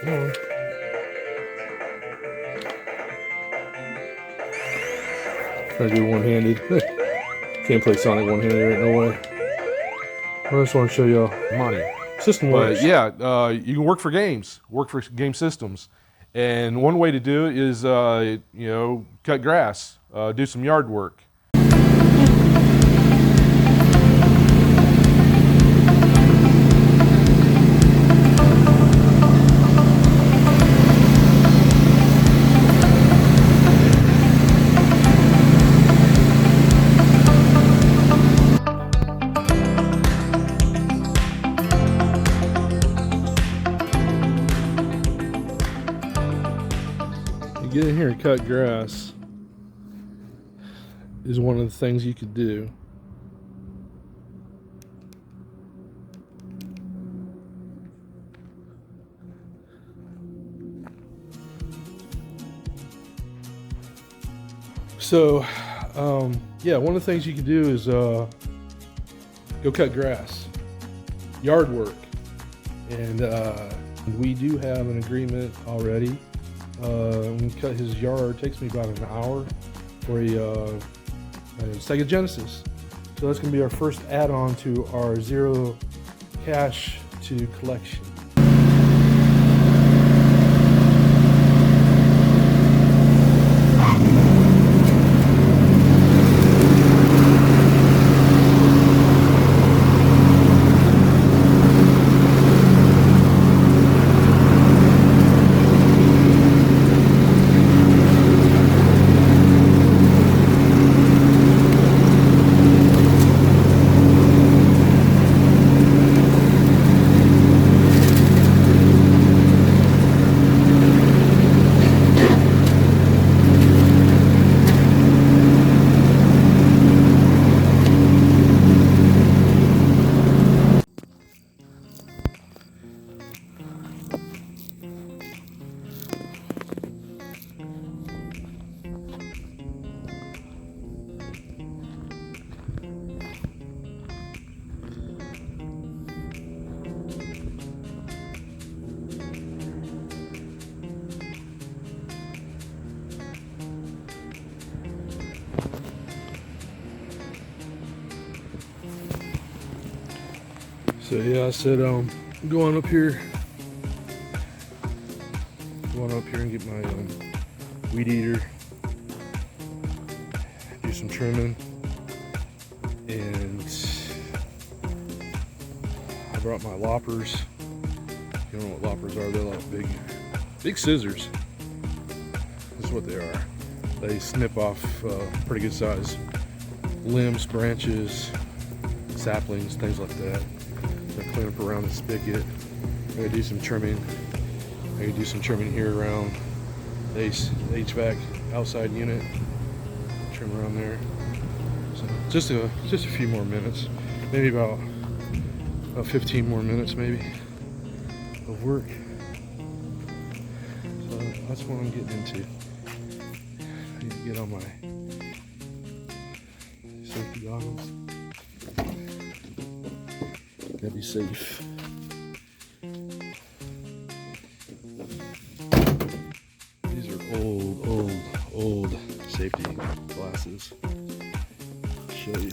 Come on. Try to do one-handed. Can't play Sonic one-handed, ain't no way. I just want to show y'all money. system works. But yeah, you can work for games, work for game systems. And one way to do it is, you know, cut grass, do some yard work. Get in here and cut grass is one of the things you could do. So, yeah, one of the things you can do is go cut grass, yard work, and we do have an agreement already. When we cut his yard, it takes me about an hour for a Sega Genesis. So that's going to be our first add-on to our zero cash to collection. So yeah, I said I'm going up here and get my weed eater, do some trimming, and I brought my loppers. You know what loppers are? They're like big scissors. That's what they are. They snip off pretty good size limbs, branches, saplings, things like that. So I clean up around the spigot. I'm gonna do some trimming. I can do some trimming here around the HVAC outside unit. Trim around there. So just a few more minutes, maybe about 15 more minutes, maybe, of work. So that's what I'm getting into. I need to get on my safety goggles. Gotta be safe. These are old safety glasses. I'll show you.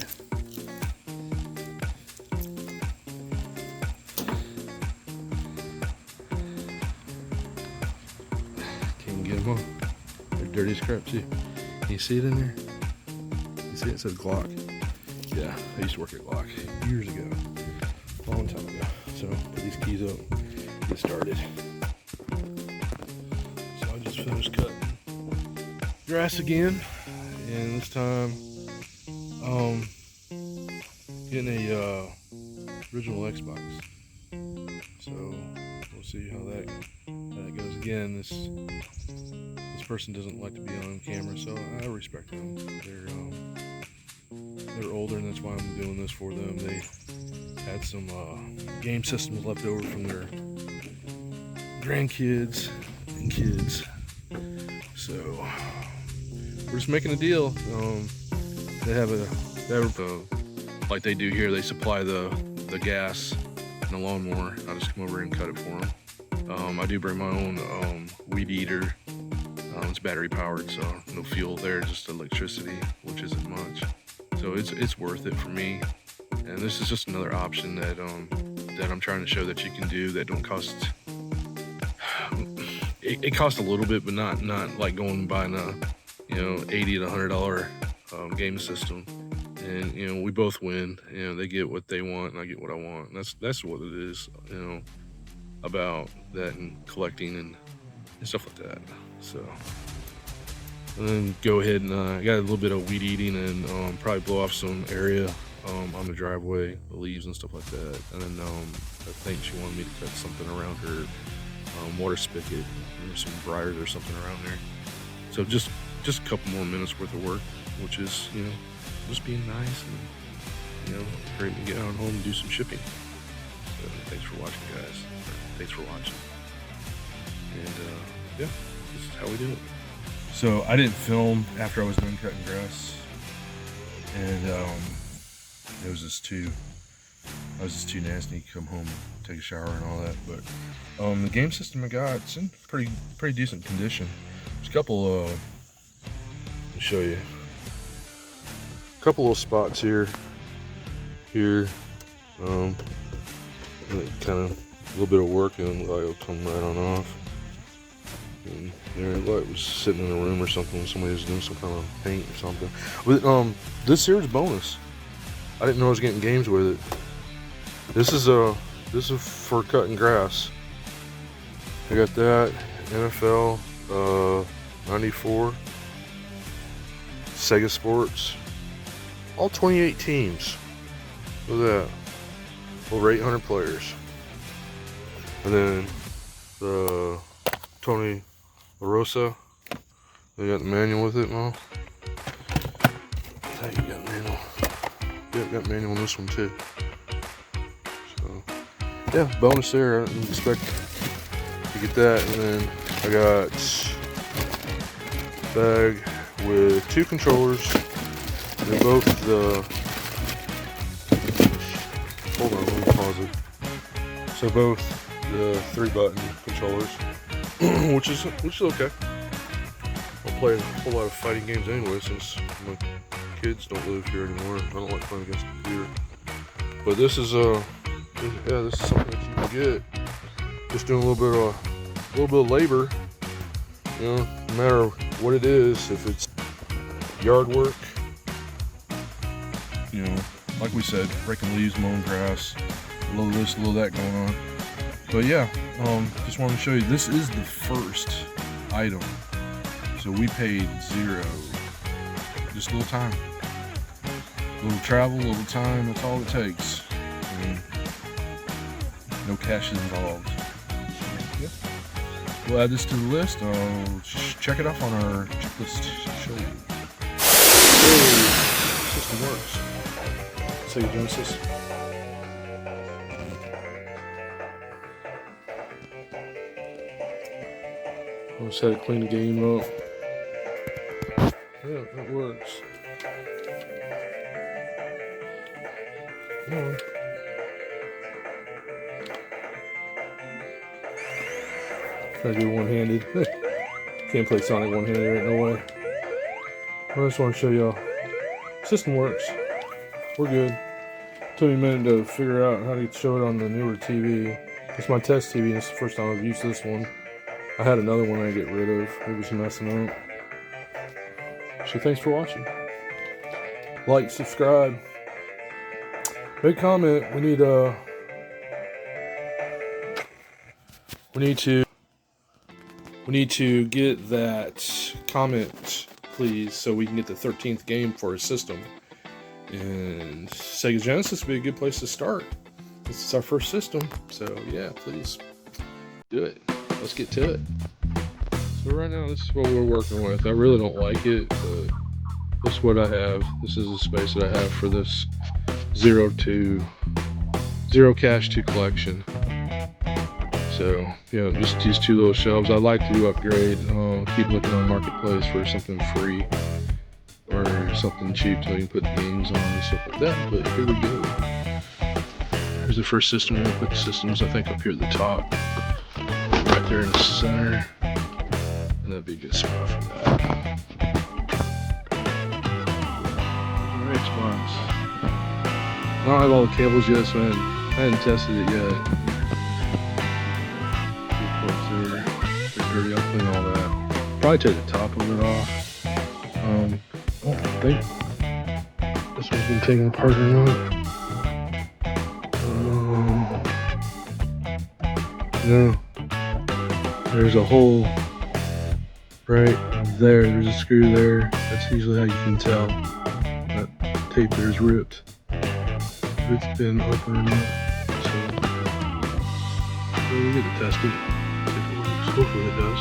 Can't get them on. They're dirty as crap too. Can you see it in there? You see it says Glock. Yeah, I used to work at Glock years ago. Long time ago. So put these keys up, get started. So I just finished cutting grass again, and this time getting a original Xbox. So we'll see how that goes. Again, this person doesn't like to be on camera, so I respect them. They're older, and that's why I'm doing this for them. They had some game systems left over from their grandkids and kids. So we're just making a deal. They have like they do here. They supply the gas and the lawnmower. I'll just come over and cut it for them. I do bring my own weed eater. It's battery powered, so no fuel there, just electricity, which isn't much. So it's worth it for me. And this is just another option that I'm trying to show that you can do that don't cost. It costs a little bit, but not like going and buying a $80 to $100 game system. And we both win. They get what they want, and I get what I want. And that's what it is. About that and collecting and stuff like that. So, and then go ahead and I got a little bit of weed eating and probably blow off some area on the driveway, the leaves and stuff like that. And then I think she wanted me to cut something around her water spigot, some briars or something around there. So just a couple more minutes worth of work, which is just being nice and great to get out home and do some shipping. So thanks for watching, guys. Thanks for watching. And yeah, this is how we do it. So I didn't film after I was done cutting grass, and it was just too nasty to come home and take a shower and all that. But the game system I got, it's in pretty decent condition. There's a couple. Let me show you. A couple little spots here. Kind of. A little bit of work and like it'll come right on off. And there, like was sitting in a room or something when somebody was doing some kind of paint or something. But this here is bonus. I didn't know I was getting games with it. This is for cutting grass. I got that NFL 94, Sega Sports, all 28 teams. Look at that, over 800 players. And then the Tony La Rosa, they got the manual with it and all. I think you got manual. Yeah, got manual on this one too. So yeah, bonus there. I didn't expect to get that. And then I got a bag with 2 controllers. They're both the. Hold on, let me pause it. So both the 3-button controllers, which is okay. I'll play a whole lot of fighting games anyway, since my kids don't live here anymore. I don't like playing against the computer. But this is this is something that you can get just doing a little bit of labor. No matter what it is, if it's yard work, like we said, breaking leaves, mowing grass, a little this, a little that going on. But yeah, just wanted to show you, this is the first item. So we paid $0. Just a little time. A little travel, a little time, that's all it takes. No cash involved. So, yeah. We'll add this to the list. Check it off on our checklist to show you. System works. Sega Genesis. I just had to clean the game up. Yeah, it works. Come on. Try to do one-handed. Can't play Sonic one-handed, there ain't no way. I just want to show y'all. System works. We're good. Took me a minute to figure out how to show it on the newer TV. It's my test TV, and it's the first time I've used this one. I had another one I get rid of. It was messing up. So thanks for watching. Like, subscribe. Make a comment. We need to get that comment, please, so we can get the 13th game for our system. And Sega Genesis would be a good place to start. This is our first system, so yeah, please do it. Let's get to it. So right now, this is what we're working with. I really don't like it, but this is what I have. This is the space that I have for this zero cash to collection. So just these 2 little shelves. I'd like to upgrade. Keep looking on Marketplace for something free or something cheap so you can put games on and stuff like that. But here we go. Here's the first system. We're gonna put the systems, I think, up here at the top. there in the center. And that'd be a good spot for that. Right spots. I don't have all the cables yet, so I hadn't tested it yet. They're dirty, I'll clean all that. Probably take the top of it off. I don't think this one's been taken apart or not. No. There's a hole right there. There's a screw there. That's usually how you can tell that tape there is ripped. If it's been open or not. So we get to test it. See if it works. Hopefully it does.